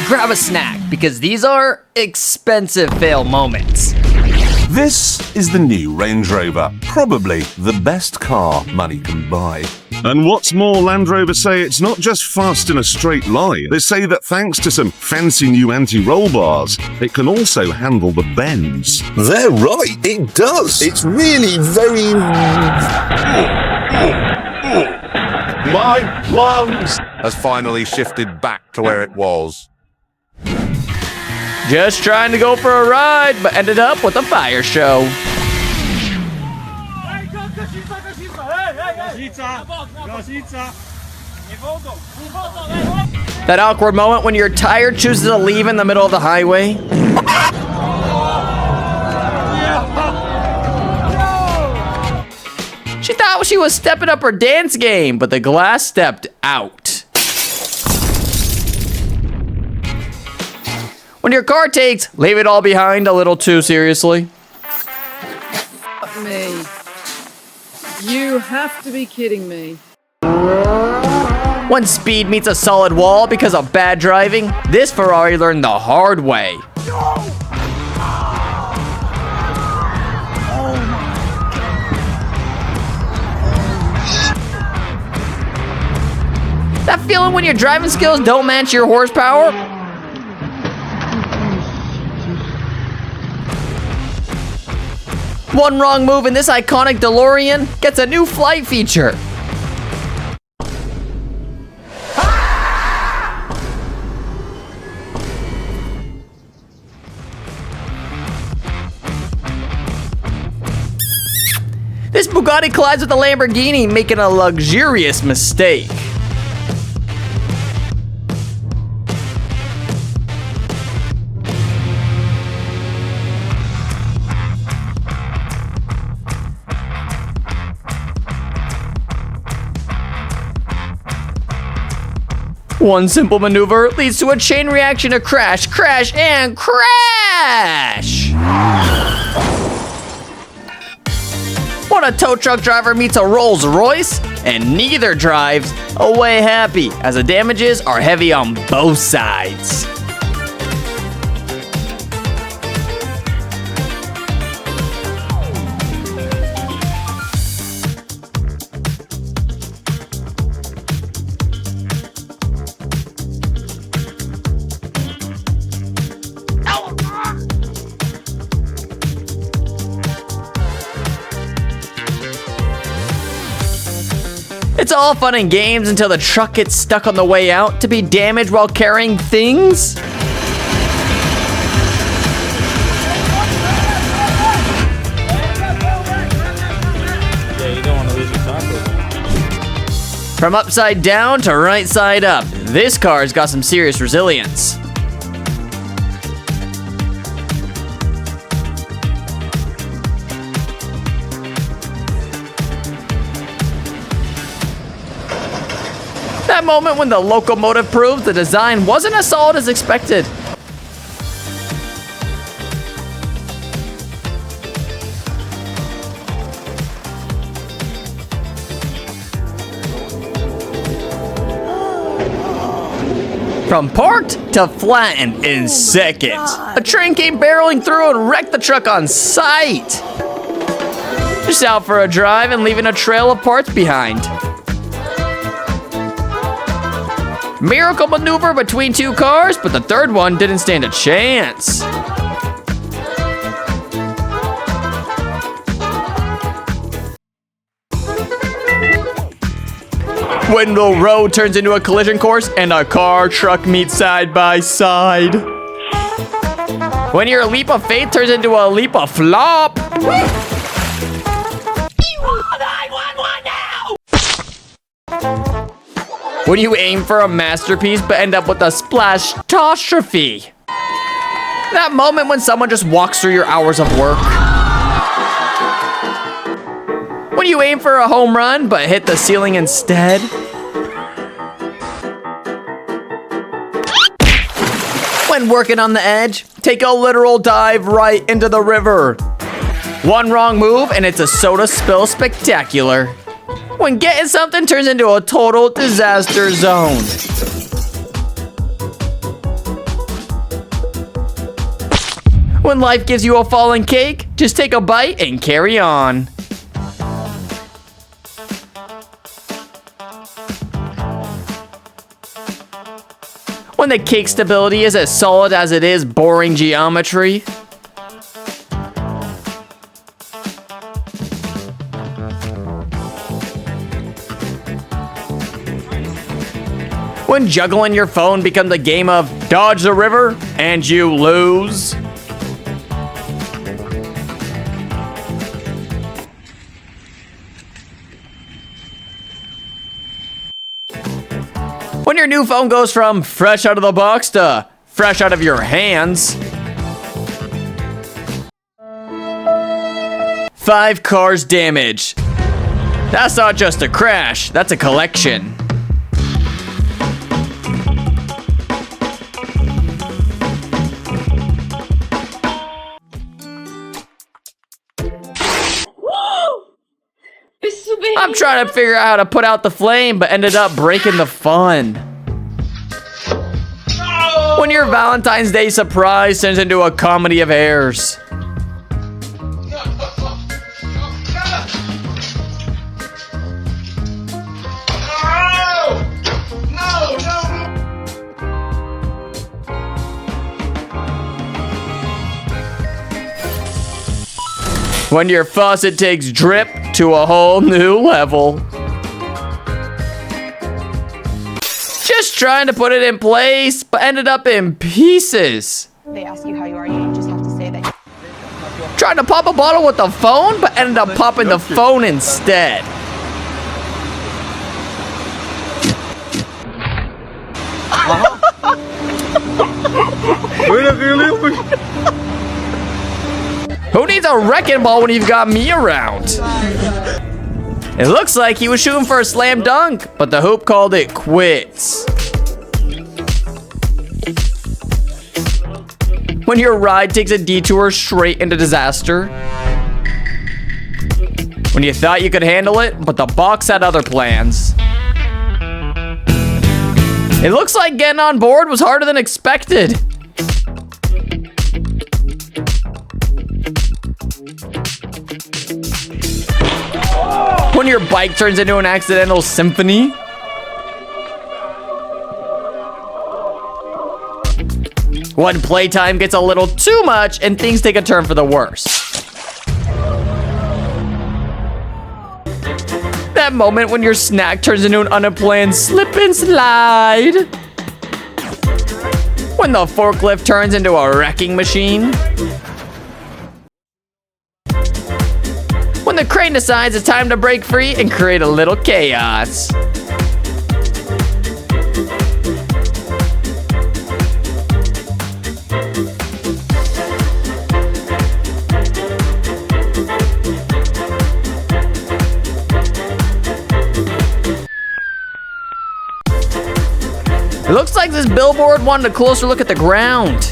grab a snack because these are expensive fail moments. This is the new Range Rover, probably the best car money can buy. And what's more, Land Rover say it's not just fast in a straight line. They say that thanks to some fancy new anti-roll bars, it can also handle the bends. They're right, it does. It's really very... My lungs has finally shifted back to where it was. Just trying to go for a ride, but ended up with a fire show. That awkward moment when your tire chooses to leave in the middle of the highway. She thought she was stepping up her dance game, but the glass stepped out. When your car takes leave it all behind a little too seriously. Me. You have to be kidding me. When speed meets a solid wall because of bad driving, this Ferrari learned the hard way. That feeling when your driving skills don't match your horsepower? One wrong move and this iconic DeLorean gets a new flight feature. This Bugatti collides with a Lamborghini, making a luxurious mistake. One simple maneuver leads to a chain reaction of crash, crash, and crash! When a tow truck driver meets a Rolls Royce, and neither drives away happy, as the damages are heavy on both sides. It's all fun and games until the truck gets stuck on the way out to be damaged while carrying things. Yeah, you don't want to lose your taco. From upside down to right side up, this car's got some serious resilience. That moment when the locomotive proves the design wasn't as solid as expected. From parked to flattened in seconds. A train came barreling through and wrecked the truck on sight. Just out for a drive and leaving a trail of parts behind. Miracle maneuver between two cars, but the third one didn't stand a chance. When the road turns into a collision course and a car truck meet side by side. When your leap of faith turns into a leap of flop. When you aim for a masterpiece but end up with a splash-tostrophe. That moment when someone just walks through your hours of work. When you aim for a home run but hit the ceiling instead. When working on the edge, take a literal dive right into the river. One wrong move and it's a soda spill spectacular. When getting something turns into a total disaster zone. When life gives you a fallen cake, just take a bite and carry on. When the cake stability is as solid as it is boring geometry. When juggling your phone becomes a game of dodge the river and you lose. When your new phone goes from fresh out of the box to fresh out of your hands. 5 cars damaged. That's not just a crash, that's a collection. I'm trying to figure out how to put out the flame, but ended up breaking the fun. When your Valentine's Day surprise turns into a comedy of errors. When your faucet takes drip to a whole new level. Just trying to put it in place, but ended up in pieces. They ask you how you are, you just have to say that. Tried to pop a bottle with the phone, but ended up popping the phone instead. Who needs a wrecking ball when you've got me around? It looks like he was shooting for a slam dunk, but the hoop called it quits. When your ride takes a detour straight into disaster. When you thought you could handle it, but the box had other plans. It looks like getting on board was harder than expected. When your bike turns into an accidental symphony. When playtime gets a little too much and things take a turn for the worse. That moment when your snack turns into an unplanned slip and slide. When the forklift turns into a wrecking machine. When the crane decides it's time to break free and create a little chaos. It looks like this billboard wanted a closer look at the ground.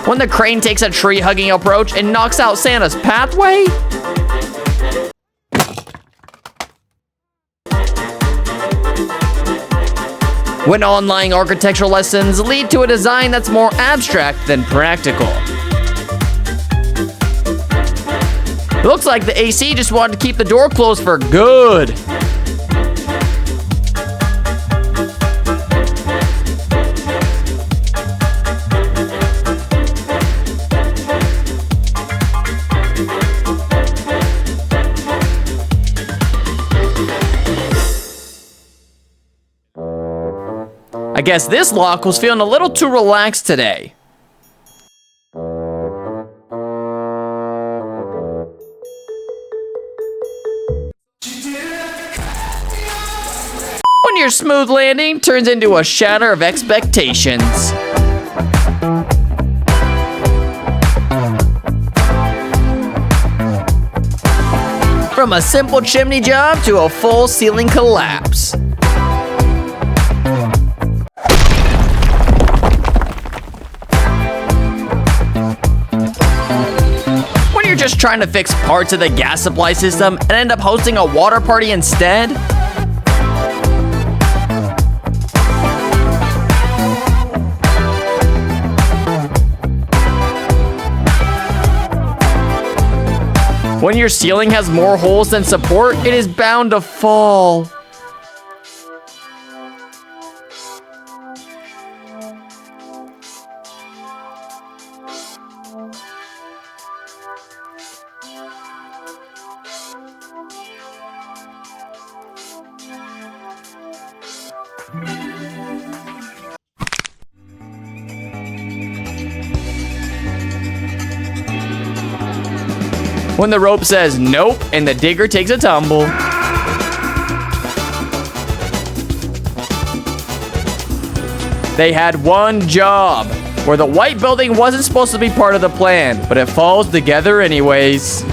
When the crane takes a tree-hugging approach and knocks out Santa's pathway? When online architectural lessons lead to a design that's more abstract than practical. It looks like the AC just wanted to keep the door closed for good. I guess this lock was feeling a little too relaxed today. When your smooth landing turns into a shatter of expectations. From a simple chimney job to a full ceiling collapse. When you're just trying to fix parts of the gas supply system and end up hosting a water party instead. When your ceiling has more holes than support, it is bound to fall. When the rope says nope and the digger takes a tumble. They had one job, where the white building wasn't supposed to be part of the plan, but it falls together anyways.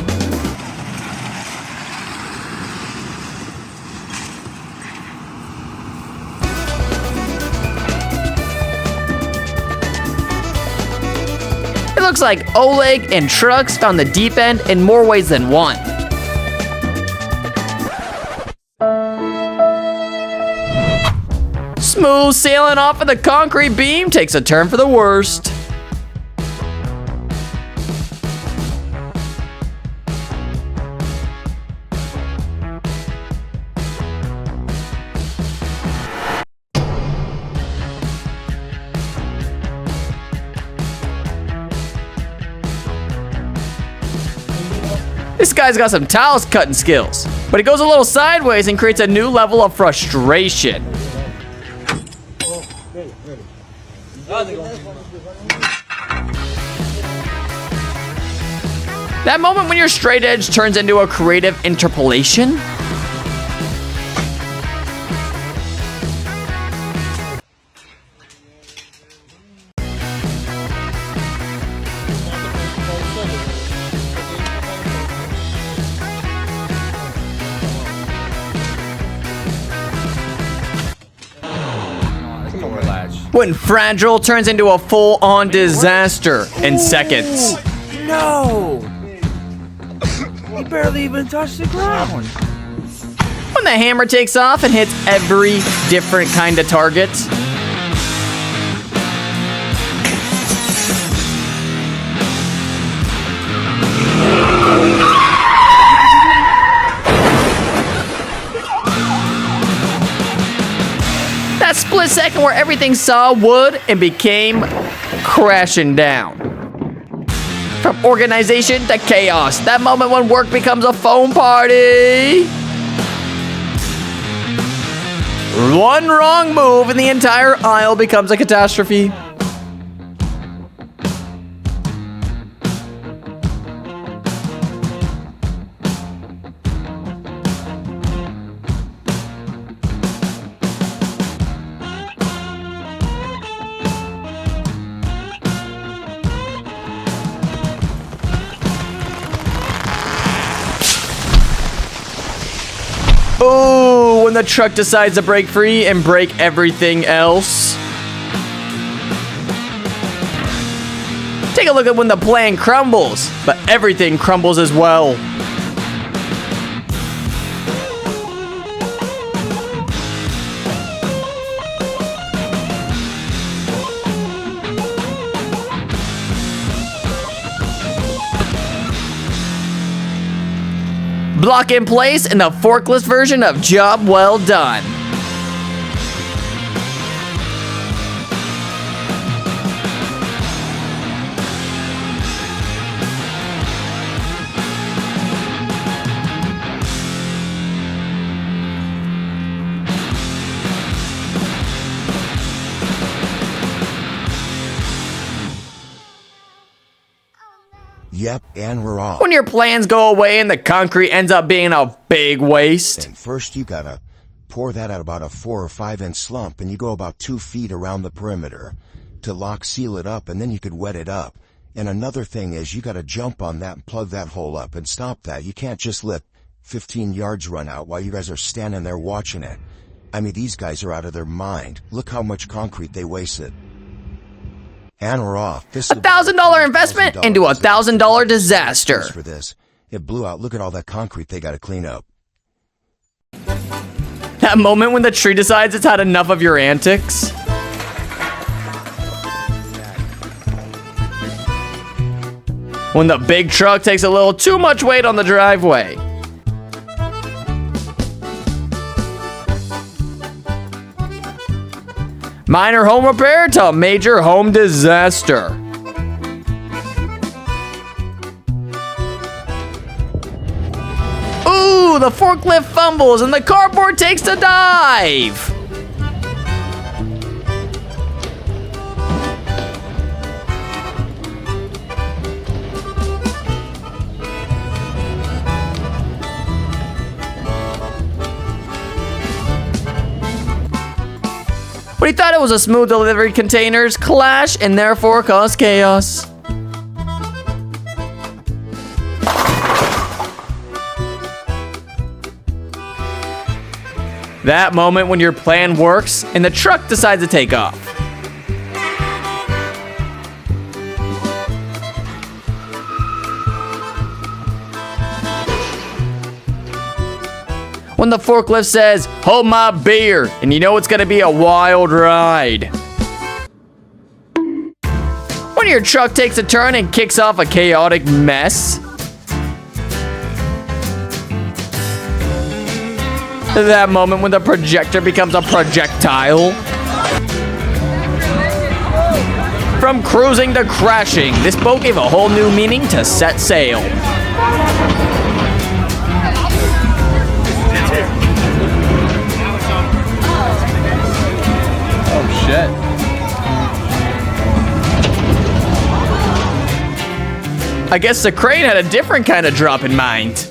It looks like Oleg and Trucks found the deep end in more ways than one. Smooth sailing off of the concrete beam takes a turn for the worst. This guy's got some tiles cutting skills, but he goes a little sideways and creates a new level of frustration. That moment when your straight edge turns into a creative interpolation? When fragile turns into a full-on disaster in seconds. No! He barely even touched the ground. When the hammer takes off and hits every different kind of target. That split second where everything saw wood and became crashing down. From organization to chaos. That moment when work becomes a foam party. One wrong move and the entire aisle becomes a catastrophe. Oh, when the truck decides to break free and break everything else. Take a look at when the plan crumbles, but everything crumbles as well. Block in place in the forklift version of Job Well Done. Yep, and we're off. When your plans go away and the concrete ends up being a big waste. And first you gotta Pour that at about a 4 or 5 inch slump and you go about 2 feet around the perimeter to lock seal it up, and then you could wet it up. And another thing is you gotta jump on that and plug that hole up and stop that. You can't just let 15 yards run out while you guys are standing there watching it. I mean, these guys are out of their mind. Look how much concrete they wasted. And we're off. This is $1,000 investment into a $1,000 disaster. for this. It blew out. Look at all that concrete they gotta clean up. That moment when the tree decides it's had enough of your antics. When the big truck takes a little too much weight on the driveway. Minor home repair to major home disaster. Ooh, the forklift fumbles and the cardboard takes the dive. But he thought it was a smooth delivery containers clash and therefore caused chaos. That moment when your plan works and the truck decides to take off. When the forklift says, "Hold my beer," and you know it's gonna be a wild ride. When your truck takes a turn and kicks off a chaotic mess. That moment when the projector becomes a projectile. From cruising to crashing, this boat gave a whole new meaning to set sail. Oh shit. I guess the crane had a different kind of drop in mind.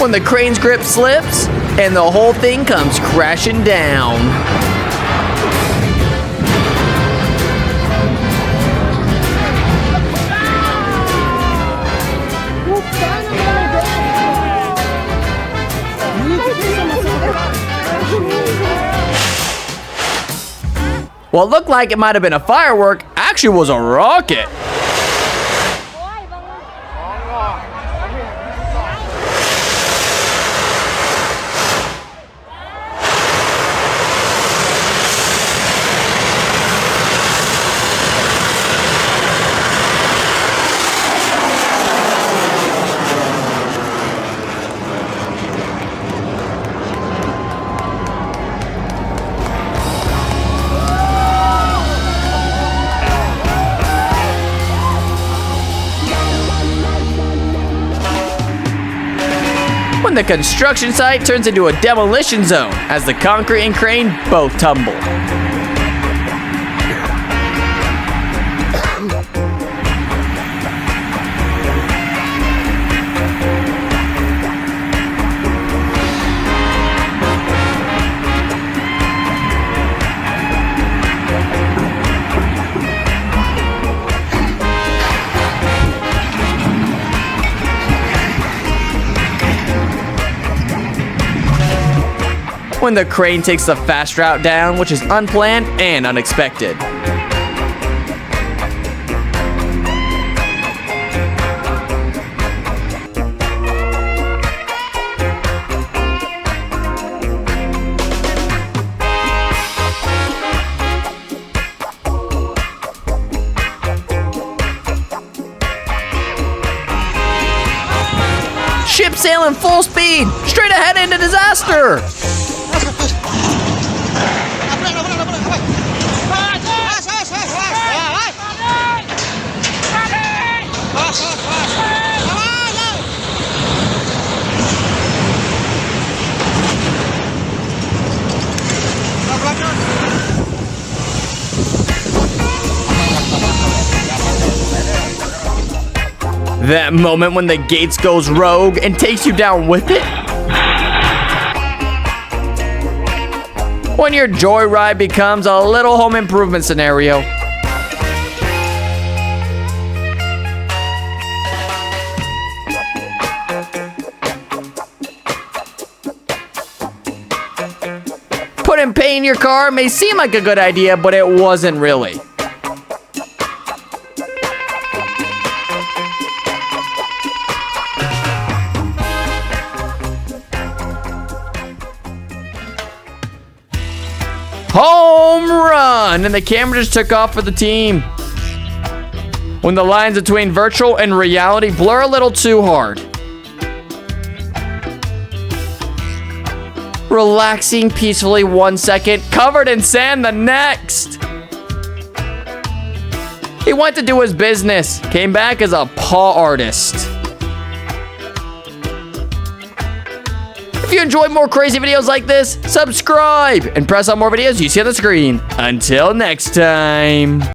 When the crane's grip slips and the whole thing comes crashing down. What looked like it might have been a firework actually was a rocket. The construction site turns into a demolition zone as the concrete and crane both tumble. When the crane takes the fast route down, which is unplanned and unexpected. Ship sailing full speed, straight ahead into disaster. That moment when the gates goes rogue and takes you down with it? When your joyride becomes a little home improvement scenario. Putting paint in your car may seem like a good idea, but it wasn't really. Home run! And the camera just took off for the team. When the lines between virtual and reality blur a little too hard. Relaxing peacefully 1 second, covered in sand the next. He went to do his business, came back as a paw artist. If you enjoyed more crazy videos like this, subscribe and press on more videos you see on the screen. Until next time.